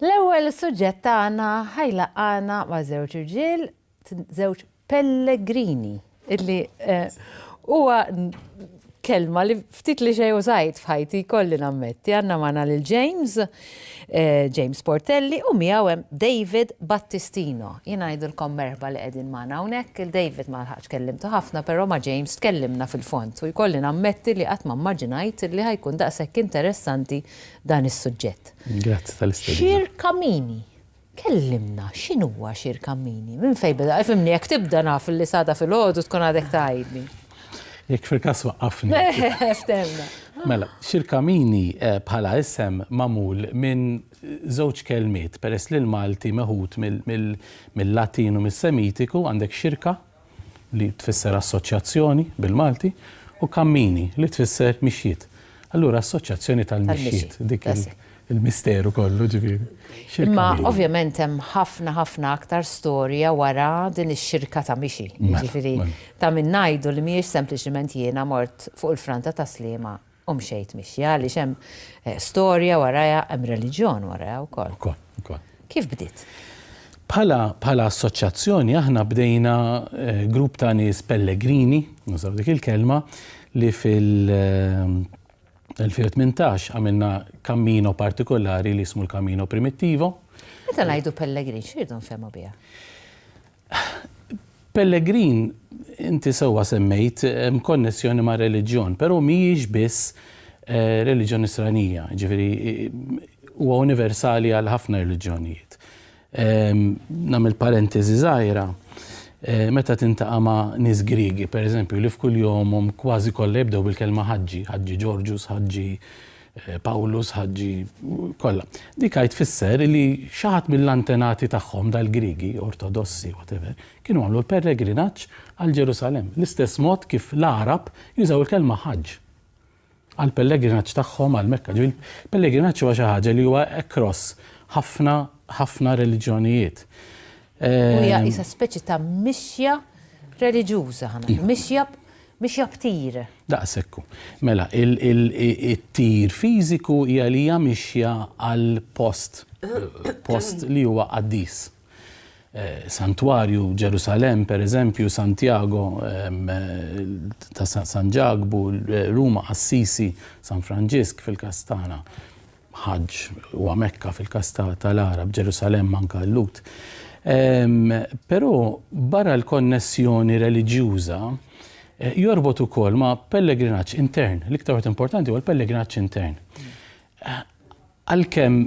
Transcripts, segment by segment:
L-ewwel suġġett tagħna ħajlaqana ma' żewġ irġiel, żewġ Pellegrini, illi huwa kelma li ftit li xejn użajt f'ħajti kolli nammetti. Għandna magħna lil James Portelli u miegħu hemm David Battistino. Jien ngħidulkom merħba li qegħdin magħna hawnhekk. Il-David ma ħax kellimtu ħafna, però ma' James tkellimna fil-fond u jkolli nammetti li qatt ma mmaġinajt li ħajkun daqshekk interessanti dan is-suġġett. Grazzi tal-istudju. Xir Kamini. Kellimna, x'inhuwa Xir Kamini? Minn fejn beda? Ifhimni jekk tibda naf li sada fil-ħodu tkun għadek tgħidni. Jekk fil-każ waqqafni. Ftemna. Mela, Xir Kamini bħala isem magħmul minn żewġ kelmiet peress li l-Malti meħud mill-Latin u mis-Semitiku għandek xirka li tfisser assoċjazzjoni bil-Malti u Kammini li tfisser mixjiet. Allura assoċjazzjoni tal-mixjiet dik il-misteru kollu ġifieri. Imma ovvjament hemm ħafna aktar storja wara din ix-xirka ta' mixi. Ġifieri ta' min ngħidu li mhijiex sempliċement jiena mort fuq il-franta ta' Sliema u mxejt mixja għaliex hemm storja warajha hemm reliġjon warajha wkoll. Ukoll. Kif bdiet? Bħala assoċjazzjoni aħna bdejna grupp ta' nies Pellegrini, nużaw dik il-kelma, li fil-2018 għamilna kammino partikolari li ismu l-Kammino Primittivo. Meta ngħidu Pellegrin, x'irdu nfehmu biha? Pellegrin, inti sewwa semmejt konnessjoni ma' reliġjon, però mhijiex biss reliġjon Nisranija, ġifieri huwa universali għal ħafna reliġjonijiet. Nagħmel parentesi żgħira, meta tintaqa' ma' nies Griegi, pereżempju, li f'kull jomhom kważi kollha jibdew bil-kelma Ħaġġi, Ħaġġi Ġorġus, Ħaġġi Pawlus, Ħaġġi kollha. Dik tfisser li xi ħadd mill-antenati tagħhom dal-Griegi, Ortodossi, whatever, kienu għamlu l-pellegrinaġġ għal Ġerusalemm. L-istess mod kif l-Arab jużaw il-kelma Ħaġġ għal pellegrinaġġ tagħhom għal Mekka. Il-pellegrinaġġ huwa xi ħaġa li huwa across ħafna reliġjonijiet. U hija isa speċi ta' mixja reliġjuża ħana, mixja btir. Daqsekku. Mela, it-tir fiżiku hija li hija mixja għal post li huwa qaddis. Santwarju Ġerusalemm, pereżempju, Santiago ta' San Ġagbu, Ruma, Assisi, San Franġisk fil-Kastana, Ħaġġ huwa Mekka fil-Kasta tal-Arab, Ġerusalemm anke l-Lut. Però barra l-konnessjoni reliġjuża jorbot ukoll ma' pellegrinaġġ intern. L-iktar importanti huwa l-pellegrinaġġ intern. Għalkemm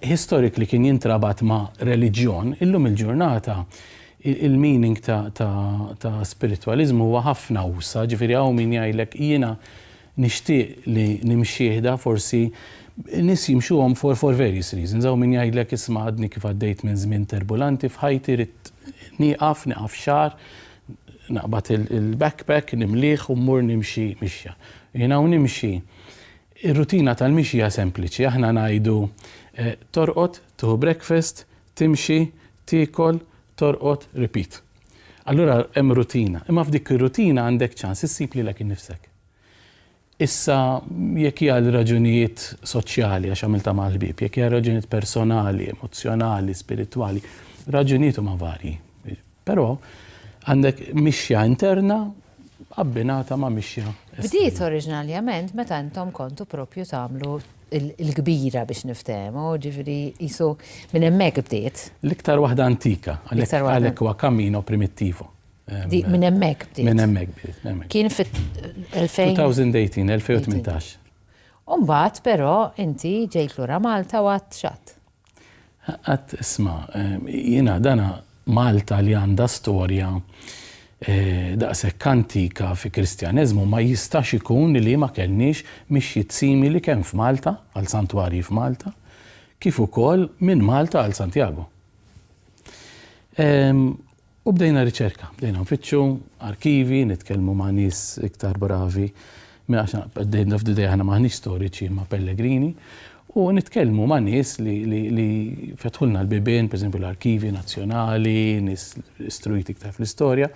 historically kien jintrabat ma' reliġjon, illum il-ġurnata il-meaning ta' spiritualizmu huwa ħafna usa, ġifieri hawn min jgħidlek jiena nixtieq li nimxieħda forsi nis jimxuhom for various reasons. Hawn min jgħidlek isma' għadni kif għaddejt minn żmien turbulanti f'ħajti rid nieqaf xahar, naqbad il-backpack, nimlieħ u mmur nimxi mixja. Jien hawn nimxi. Ir-rutina tal-mixja sempliċi, aħna ngħidu torqod, tuħu breakfast, timxi, tiekol, torqod, repeat. Allura hemm rutina. Imma f'dik ir-rutina għandek ċans issib lilek innifsek. Issa jekk hija raġunijiet soċjali għax għamilta mal-ħbieb, jekk hija raġunijiet personali, emozjonali, spiritwali, raġunijiet huma varji. Però għandek mixja interna abbinata ma' mixja esterna. Bdiet oriġinarjament meta intom kontu proprju tagħmlu il-kbira biex niftehmu, ġifieri qisu minn hemmhekk bdiet. L-iktar waħda antika, għalhekk huwa Kammino Primittivo. Minn hemmhekk bdiet. Minn hemmhekk bdiet. Kien fit-2018. 2018. Mbagħad però inti ġejt lura Malta u għadt xatt. Għadd isma' jiena dana Malta li għandha storja daqshekk antika fi Kristjaneżmu ma jistax ikun li ma kellniex mixjiet simili kemm f'Malta għal santwarji f'Malta kif ukoll minn Malta għal Santiago. U bdejna riċerka, bdejna nfittxu arkivi, nitkellmu ma' nies iktar bravi, bdejna f'didejja ħana maħniex storiċi ma' Pellegrini, u nitkellmu ma' nies li fetħulna l-bibien, per esempio l-arkivi nazzjonali, nies istruiti iktar fl-istorja,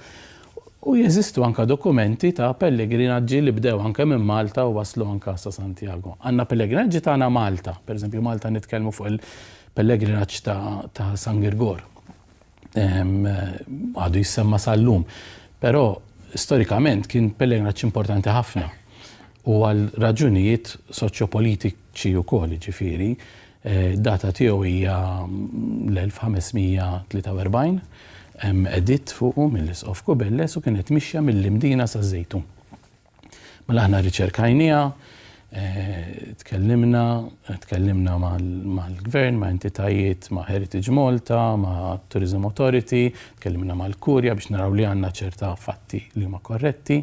U jeżistu anka dokumenti ta' pellegrinaġġi li bdew anke minn Malta u waslu anka sa' Santiago. Għandna pellegrinaġġi tagħna Malta, pereżempju Malta nitkellmu fuq il-pellegrinaġġ ta' San Girgor. Għadu jissemma sal-lum. Però storikament kien pellegrinaġġ importanti ħafna. U għal raġunijiet soċjopolitiċi wkoll, ġifieri, data tiegħu hija l-1543, edit fuqu mill-Isqof Kubelles u kienet mixja mill-Mdina sa' Żejtun. Mela aħna riċerkajnija, tkellimna mal-gvern, ma' entitajiet, ma' Heritage Malta, ma' Tourism Authority, tkellimna mal-Kurja biex naraw li għandna ċerta fatti li huma korretti.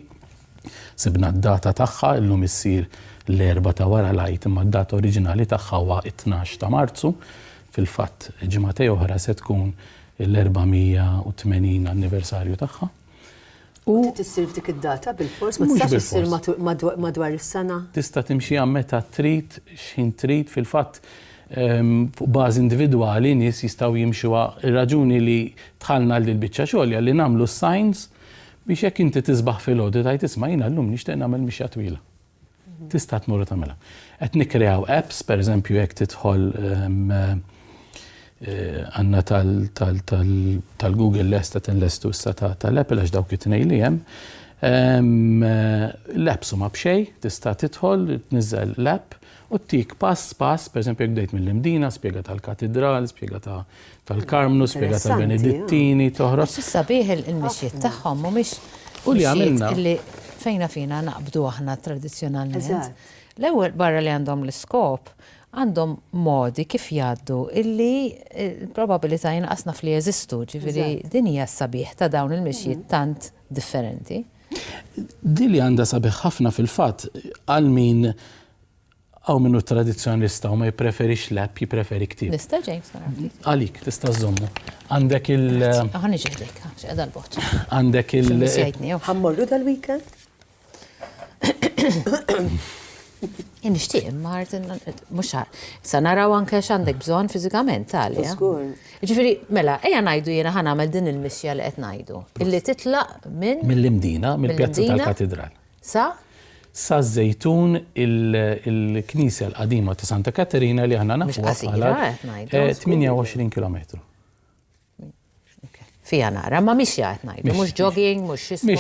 Sibna d-data tagħha illum issir l-4 ta' wara lajt, imma d-data oriġinali tagħha huwa 12 ta' Marzu. Fil-fatt ġimgħatej oħra se tkun l-480 anniversarju tagħha. U tissir f'dik id-data bil-fors, ma tistax issir madwar is-sena? Tista' timxi meta trid, x'in trid fil-fatt fuq bażi individwali nies jistgħu jimxu ir-raġuni li tħallna lil biċċa xogħol li nagħmlu signs biex jekk inti tisbaħ fil-għodu tajt isma' jiena llum nixtieq nagħmel mixja twila. Tista' tmur tagħmilha. Qed nikkreaw apps, pereżempju jekk tidħol għandna tal-Google lesta tinlestu issa tal-Apple għax dawk it-tnejn li hemm. L-apps huma b'xejn, tista' tidħol, tniżżel l-app u tik pass, pereżempju jekk bdejt mill-Mdina, spjega tal-Katedral, spjega tal-Karmnu, spjega tal-Benedettini, toħroġ. Issa sabiħ il-mixjiet tagħhom mhumiex U li għamilna. illi fina naqbdu aħna tradizzjonalment. L-ewwel barra li għandhom l-iskop, għandhom modi kif jgħaddu illi probabilità jinqasna li jeżistu, ġifieri din hija s-sabiħ ta' dawn il-mixjiet tant differenti. Din li għandha sabiħ ħafna fil-fatt għal min għaw minnu tradizzjonalista u ma jipreferix l-app, jipreferi ktieb. Nista' James narafli. Għalik, tista' żommu. Għandek il- Ħani ġeħlek, x'qeda l-bot. Għandek il- Ħammorru dal-weekend? Nixtieq Martin, mhux sa naraw anke x'għandek bżonn fiżikament għalija. Ġifieri, mela, ejja ngħidu jiena ħanagħmel din il-mixja li qed ngħidu. Illi titlaq minn mill-Mdina, mill-Pjazza tal-Katedral. Sa Żejtun il-Knisja l-qadima ta' Santa Katerina li aħna nafuha bħala 28 kilometru. Fija nara, ma mixja qed ngħidu, mhux jogging, mhux xismu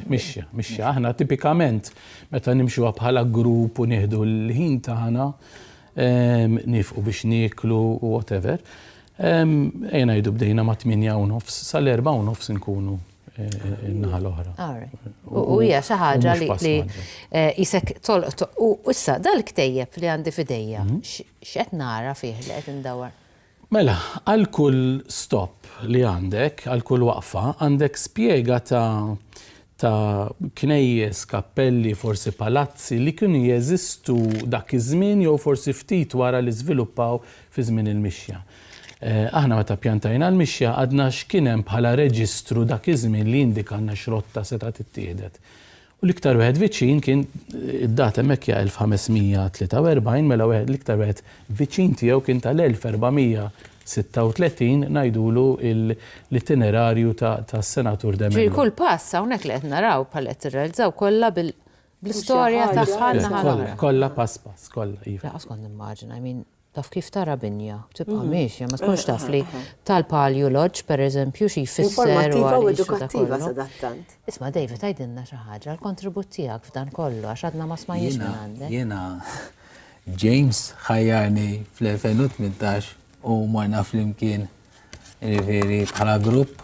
mixja. Mixja, aħna tipikament meta nimxuha bħala grupp u nieħdu l-ħin tagħna nifqu biex nieklu u whatever. Ejja ngħidu bdejna ma' 8:30 sal-4:30 nkunu in-naħa l-oħra. U hija xi ħaġa li isek u issa dal-ktejjeb li għandi f'idejja, x'qed nara fih li qed indawar? Mela, għal kull stop li għandek, għal kull waqfa, għandek spjega ta' knejjes, kappelli, forsi palazzi li kienu jeżistu dak iż-żmien jew forsi ftit wara li żviluppaw fi żmien il-mixja. Aħna meta pjantajna l-mixja għadna x'kien hemm bħala reġistru dak iż-żmien li jindikanna x'rotta seta' tittieħed. U l-iktar wieħed viċin kien id-data hemmhekk hija 1543, mela l-iktar wieħed viċin tiegħu kien tal-1436 ngħidulu l-itinerarju tas-Senatur de Mello. Kull pass hawnhekk li qed naraw bħal qed irrealizzaw kollha bil-istorja tagħha. Kollha pass, kollha. Laqas kont nimmaġina, taf kif tara binja, tibqa' mexja, ma tkunx taf li tal-Palio Lodge pereżempju xi jfisser informativa u edukattiva sadattant. Isma' David għajdilna xi ħaġa l-kontribut tiegħek f'dan kollu għax għadna ma smajniex minn għandek. Jiena James ħajjarni fl-2018 u marna flimkien rivieri bħala grupp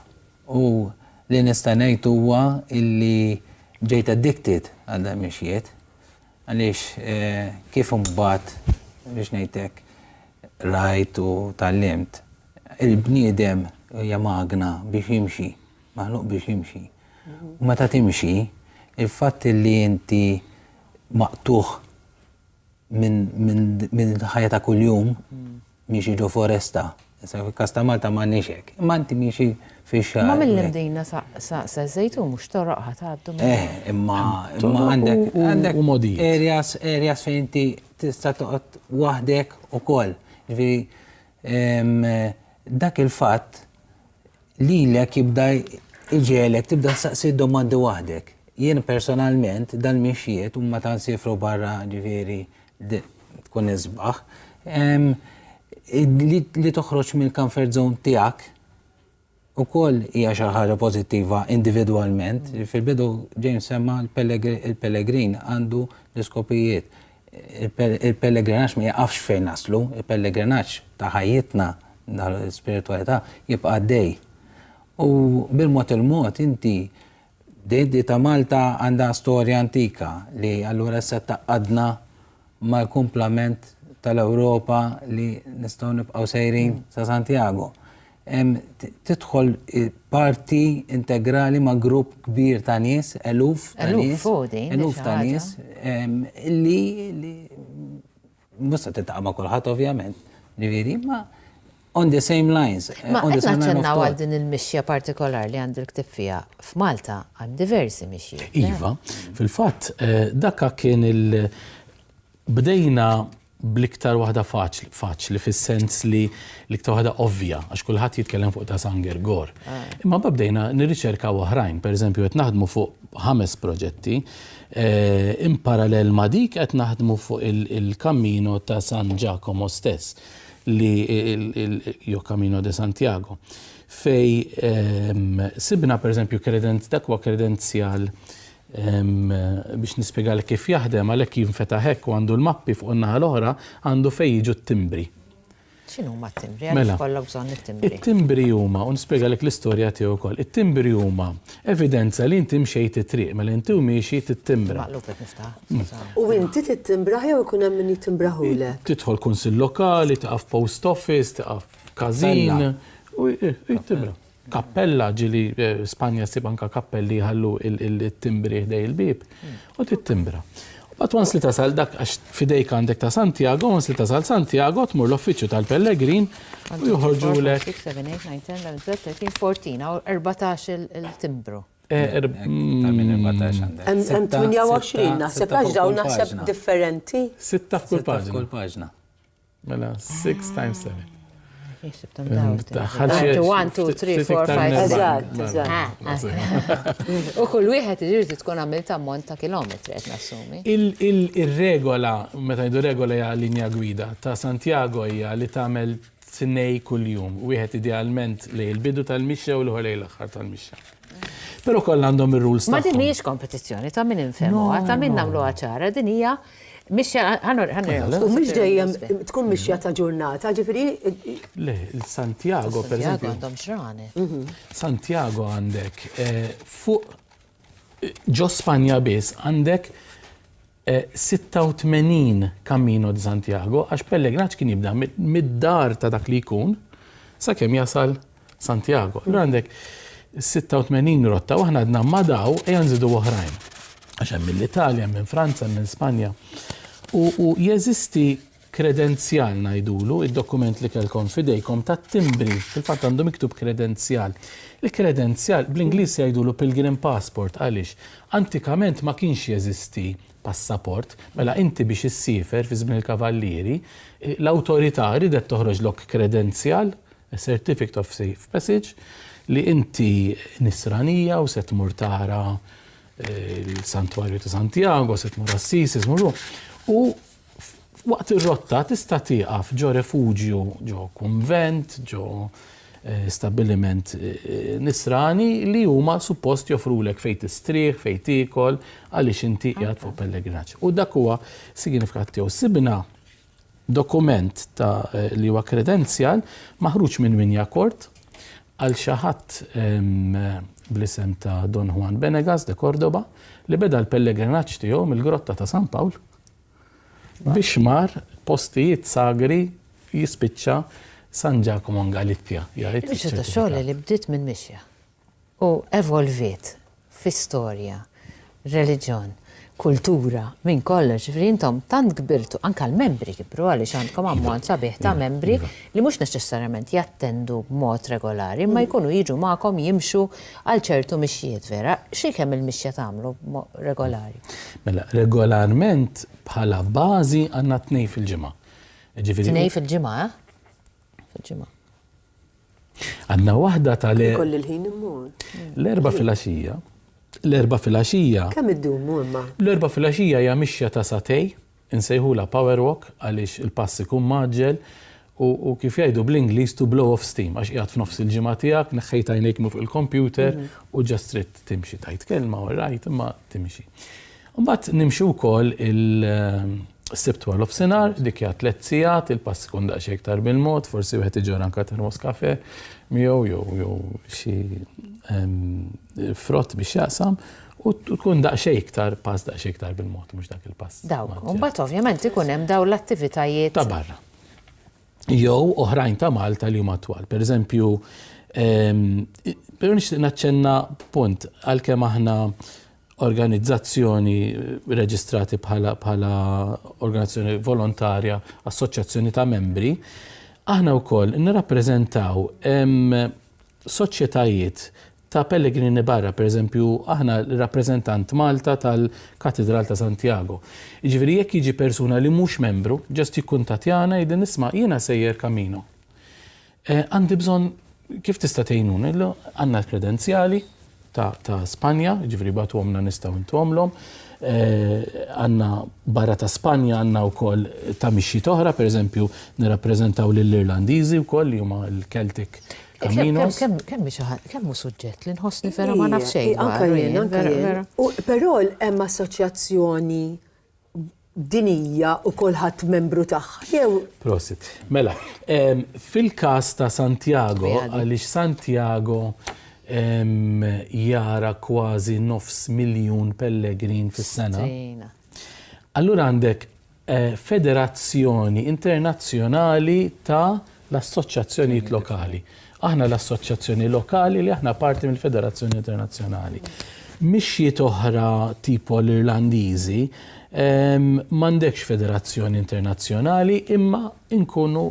u li nista' ngħid huwa illi ġejt addicted għal dan mixjiet għaliex kif imbagħad biex ngħidlek rajt u tallimt. Il-bniedem hija magna biex jimxi, maħluq biex jimxi. U meta timxi, il-fatt li inti maqtuħ minn ħajja ta' kuljum miexi ġo foresta. Fil-kas ta' Malta m'għandniex hekk. Imma inti miexi fix-xahar. Ma mill-Mdina sa Żejtun mhux toroqha tgħaddu. Imma għandek areas fejn inti tista' toqgħod waħdek ukoll. Dak il-fatt lilek jibda iġielek tibda saqsi domandi waħdek. Jien personalment dal-mixjiet u ma tansifru barra ġifieri tkun isbaħ, li toħroġ mill-comfort zone tiegħek ukoll hija xi ħaġa pożittiva individwalment. Fil-bidu James semma il-Pellegrin għandu l-iskopijiet. Il-pellegrinaġġ ma jaqafx fejn naslu, il-pellegrinaġġ ta' ħajjitna l-spiritualità jibqa' għaddej. U bil-mod il-mod inti Dedi ta' Malta għandha storja antika li allura se taqadna mal-kumplament tal-Ewropa li nistgħu nibqgħu sejrin sa' Santiago. Tidħol parti integrali ma' grupp kbir ta' nies, eluf ta' nies, li mhux se titaq ma' kulħadd ovvjament, ġifieri, ma' on the same lines. Ma qed naċċennaw għal din il-mixja partikolari li għandek ktib fiha f'Malta hemm diversi mixji. Iva, fil-fatt dakka kien bdejna bl-iktar waħda faċli fis-sens li l-iktar waħda ovvja għax kulħadd jitkellem fuq ta' San Gergor. Imma bdejna nirriċerkaw oħrajn, pereżempju qed naħdmu fuq 5 proġetti, in parallel ma' dik qed naħdmu fuq il-Cammino ta' San Giacomo stess li Camino de Santiago. Fej sibna per eżempju dakwa kredenzjal biex nispjegalek kif jaħdem għalhekk jinfetaħ hekk u għandu l-mappi fuq in-naħa l-oħra għandu fejn jiġu t-timbri. X'inhu huma t-timbri? Għaliex kollok bżonn it-timbri. It-timbri huma, u nispjegalek l-istorja tiegħu wkoll. It-timbri huma evidenza li inti mxejt it-triq, mela inti mixi tit-timbra. Maqlub qed niftaħ. U inti tittimbra jew ikun hemm min jittimbrahulek? Tidħol kunsill lokali, taqaf post office, taqaf każin u jittimbra. Kappella ġili Spanja sib anka kappelli ħallu il-timbri ħdej il-bib u tittimbra. But once li tasal dak għax fidejk għandek ta' Santiago, once li tasal Santiago tmur l-uffiċċju tal-Pellegrin u joħorġulek. 6, 7, 8, 9, 10, 11, 13, 14, għaw 14 il-timbru. Hemm 28 naħseb għax dawn naħseb differenti. 6 f'kull paġna. Mela 6 times 7. 1, 2, 3, 4, 5. U kull wieħed irid tkun għamilt ammont ta' kilometri qed nassumi. Il-regola, meta jdu regola hija linja gwida ta' Santiago hija li tagħmel 2 kuljum, wieħed idealment lejn il-bidu tal-mixja u l-ieħor lejn l-aħħar tal-mixja. Però kollha għandhom ir-rules tagħhom. Ma din mhijiex kompetizzjoni ta' min infhemmuha, ta' min nagħmluha ċara, din hija mixja u mhix dejjem tkun mixja ta' ġurnata, ġifieri. Le, Santiago pereżempju. Għandhom xrani. Santiago għandek fuq ġo Spanja biss għandek 86 Cammino di Santiago għax pellegrinaġġ kien jibda mid-dar ta' dak li jkun sakemm jasal Santiago. Allura għandek 86 rotta u aħna għadna ma daw nżidu oħrajn. Għax hemm mill-Italja, minn Franza, minn Spanja. U jeżisti kredenzjal ngħidulu, id-dokument li kellkom fidejkom tat-timbri, fil-fatt għandu miktub kredenzjal. Il-kredenzjal bl-Ingliż jgħidulu pilgrim passport għaliex antikament ma kienx jeżisti passaport, mela inti biex issifer fi żmien il-kavallieri, l-awtorità ridet toħroġlok kredenzjal, a certificate of safe passage, li inti nisranija u se tmur tara il-Santwarju ta' Santiago, se tmur Assisi, tmur u waqt ir-rotta tista' tieqaf ġo refuġju, ġo konvent, ġo stabiliment nisrani li huma suppost joffrulek fejn tistrieħ, fejn tiekol għaliex inti qiegħed fuq pellegrinaġġ. U dak huwa sinifikat tiegħu. Sibna dokument ta' li huwa kredenzjal maħruġ minn Winjacort għal xi ħadd bl-isem ta' Don Juan Benegas de Cordoba li beda l-pellegrinaġġ tiegħu mill-grotta ta' San Pawl biex mar postijiet sagri jispiċċa San Giacomo Galizja. Mixja ta' xogħol li bdiet minn mixja u evolviet fi-storja, reliġjon, kultura, minn kollox, intom tant kbirtu, anke l-membri kibru għaliex għandkom ammont sabiħ ta' membri li mhux neċessarjament jattendu b'mod regolari, ma jkunu jiġu magħkom jimxu għal ċertu mixjiet vera. Xi kemm il-mixja tagħmlu regolari? Mela, regolarment bħala bażi għandna 2 fil-ġimgħa. 2 fil-ġimgħa, fil-ġimgħa. Għandna waħda Koll il-ħin immur. l-erba' filgħaxija. L-erba' filgħaxija. Kemm iddumu imma? L-erba' filgħaxija hija mixja ta' satej, insejħula power walk għaliex il-pass ikun maġġel u kif jgħidu bl-Ingliż to blow off steam għax qiegħed f'nofs il-ġimgħa tiegħek, neħħejt għajnejk fuq il-computer u ġast trid timxi tajt kelma u rajt imma timxi. Mbagħad nimxu wkoll il-sibt wara l-ofsinhar, dik hija 3 sigħat, il-pass ikun daqsxejn iktar bil-mod, forsi wieħed iġor anke termos kafè miegħu jew xi frott biex jaqsam u tkun daqsxejn iktar pass daqsxejn iktar bil-mod mhux dak il-pass. Dawk, u mbagħad ovvjament ikun hemm dawn l-attivitajiet ta' barra. Jew oħrajn ta' Malta li huma twal. Pereżempju, però nixtieq naċċenna punt għalkemm aħna organizzazzjoni reġistrati bħala organizzazzjoni volontarja, assoċjazzjoni ta' membri, aħna wkoll nirrappreżentaw soċjetajiet ta' pellegrini barra, pereżempju, aħna rappreżentant Malta tal-Katedral ta' Santiago. Jiġifieri jekk jiġi persuna li mhux membru, ġast jikkuntattjana jgħidin nisma' jiena sejjer Camino. Għandi bżonn kif tista' tgħinuni, għandna l-kredenzjali ta' Spanja, jiġifieri bagħtuhomna nistgħu ntuhomlhom. Għandna barra ta' Spanja għandna wkoll ta' mixjiet oħra, pereżempju nirrappreżentaw lill-Irlandiżi wkoll li huma l-Celtic Caminos. Kemm hu suġġett li nħossni vera ma nafx xejn. Anke jien. Però hemm assoċjazzjoni dinija u kulħadd membru tagħha. Jew Prosit. Mela, fil-każ ta' Santiago, għaliex Santiago jara kważi 500,000 pellegrin fis-sena. Allura għandek federazzjoni internazzjonali ta' l-assoċjazzjonijiet lokali. Aħna l-assoċjazzjoni lokali li aħna parti mill-Federazzjoni Internazzjonali. Mixjiet oħra tipo l-Irlandiżi m'għandekx federazzjoni internazzjonali imma nkunu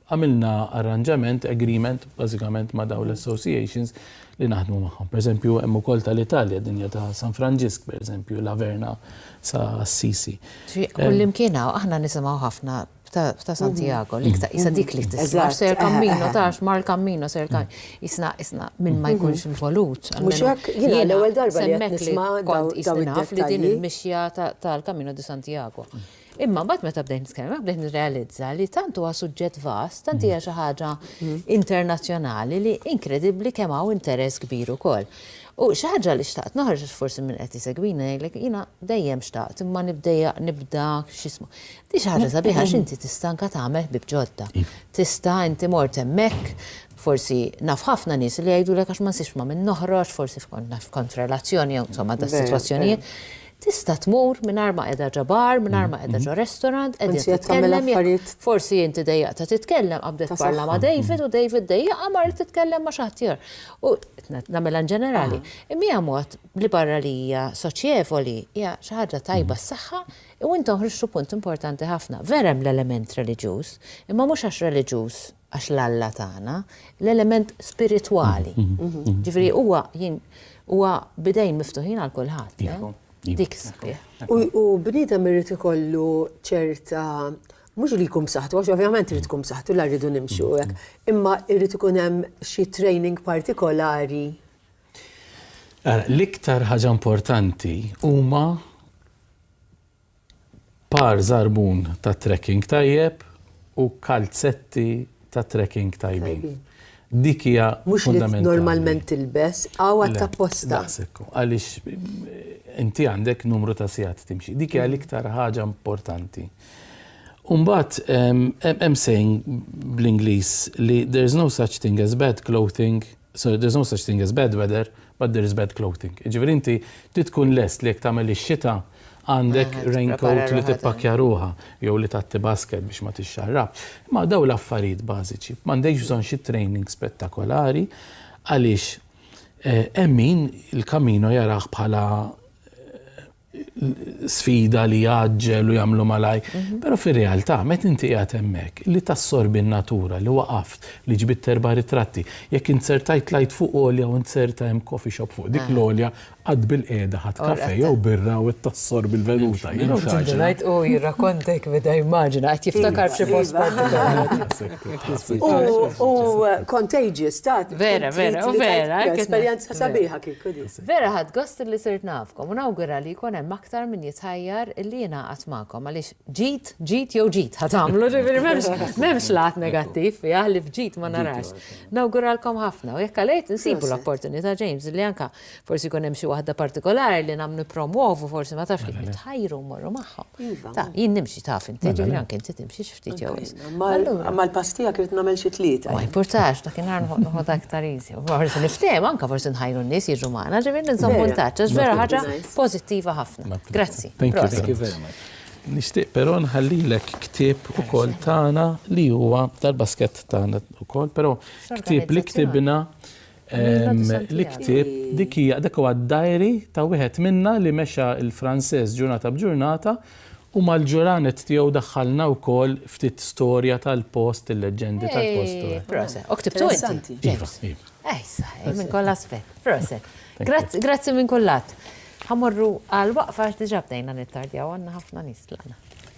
għamilna arranġament, agreement, bażikament ma' dawn l-associations li naħdmu magħhom. Pereżempju hemm ukoll tal-Italja, dinja ta' San Franġisk, pereżempju, Laverna sa' Assisi. Kullimkien aħna nisimgħu ħafna ta' Santiago, li isa dik li tisma' ser Camino, tax mar Camino ser isna minn ma jkunx involut. Mhux hekk jiena l-ewwel darba li qed nisma' dawn id-dettalji li din il-mixja tal-Camino di Santiago. Imma mbagħad meta bdejt nitkellem, bdejt nirrealizza li tant huwa suġġett vast, tant hija xi ħaġa internazzjonali li inkredibbli kemm hawn interess kbir ukoll. U xi ħaġa li xtaqt noħroġ forsi minn qed isegwina jgħidlek jiena dejjem xtaqt imma nibda x'ismu. Di xi ħaġa sabiħa x'inti tista' anke tagħmel ħbieb ġodda. Tista' inti mort hemmhekk, forsi naf ħafna nies li jgħidulek għax ma nsibx ma minn noħroġ, forsi f'kont relazzjoni jew insomma da' sitwazzjonijiet. Tista' tmur mingħajr ma qiegħda ġo bar, mingħajr ma qiegħda ġo restaurant, qegħdin titkellem forsi inti dejjaqta titkellem qabdet parla ma' David u David dejjaqa mar titkellem ma' xi ħadd ieħor. U nagħmilha ġenerali. Imma hija mod li barra li hija soċjevoli hija xi ħaġa tajba s-saħħa u intom ħriġtu punt importanti ħafna. Vera hemm l-element reliġjuż, imma mhux għax reliġjuż għax l-Alla tagħna, l-element spiritwali. Ġifieri huwa bidejn miftuħin għal kulħadd. Dik sabiħ. U bniedem irid ikollu ċerta mhux li jkun b'saħħtu, għax ovvjament irid tkun b'saħħtu la rridu nimxu hekk, imma irid ikun hemm xi training partikolari. L-iktar ħaġa importanti huma par żarbun ta' trekking tajjeb u kalzetti ta' trekking tajbin. Dik hija fundamentali. Mhux li normalment tilbes għawa ta' posta. Għaliex inti għandek numru ta' sigħat timxi. Dik hija l-iktar ħaġa importanti. Mbagħad hemm saying bl-Ingliż li there's no such thing as bad clothing, so there's no such thing as bad weather, but there is bad clothing. Ġifieri inti tkun lest li jekk tagħmel ix-xita għandek raincoat li tippakja ruħha jew li tagħti basket biex ma tixxarrab. Ma daw l-affarijiet bażiċi. M'għandekx bżonn xi training spettakolari għaliex hemm min il-Camino jarah bħala sfida li jaġġel u jagħmlu malaj, però fir-realtà meta inti qiegħed hemmhekk li tassorbi n-natura li waqaft li ġbit 4 ritratti, jekk insertajt lajt fuq olja u inserta hemm coffee shop fuq dik l-olja għad bil-qeda ħadd kafe jew birra u tassor bil-venuta. Ngħid u jirrakkontek beda immaġina qed jiftakar xi post U contagious, Vera, esperjenza sabiħa kieku di. Vera ħadd gost li sirt nafkom u nawgura li jkun hemm aktar min jitħajjar illi jingħaqad magħkom għaliex ġid jew ġid ħatamlu ġifieri m'hemmx lat negattiv fiha li fġid ma narax. Nawguralkom ħafna u jekk għalejt insibu l-opportunità James li anke forsi jkun hemm xi waħda partikolari li nagħmlu promuovu forsi ma tafx kif nitħajru mmorru magħhom. Ta' jien nimxi taf inti ġifieri anke inti timxi xi ftit jew Amma l-pastija kienet nagħmel xi tlieta. Ma importax, dakinhar noħod aktar easy. Forsi niftehom anke forsi nħajru n-nies jiġu magħna ġifieri nżommu l-taċċa vera ħaġa pożittiva ħafna. Grazzi. Thank you very much. Nixtieq però nħallilek ktieb ukoll tagħna li huwa tal-baskett tagħna ukoll, però ktieb li ktibna li ktib dik huwa d-dajri ta' wieħed minna li mexa l-Franċeż ġurnata b'ġurnata u mal-ġuranet tiegħu daħħalna wkoll ftit storja tal-post, il-leġendi tal-post. Proset. Oktibtu inti. Minn koll aspett. Proset. Grazzi minn kullat. Ħamorru għal waqfa diġà bdejna nittardjaw għandna ħafna nies tlaqna.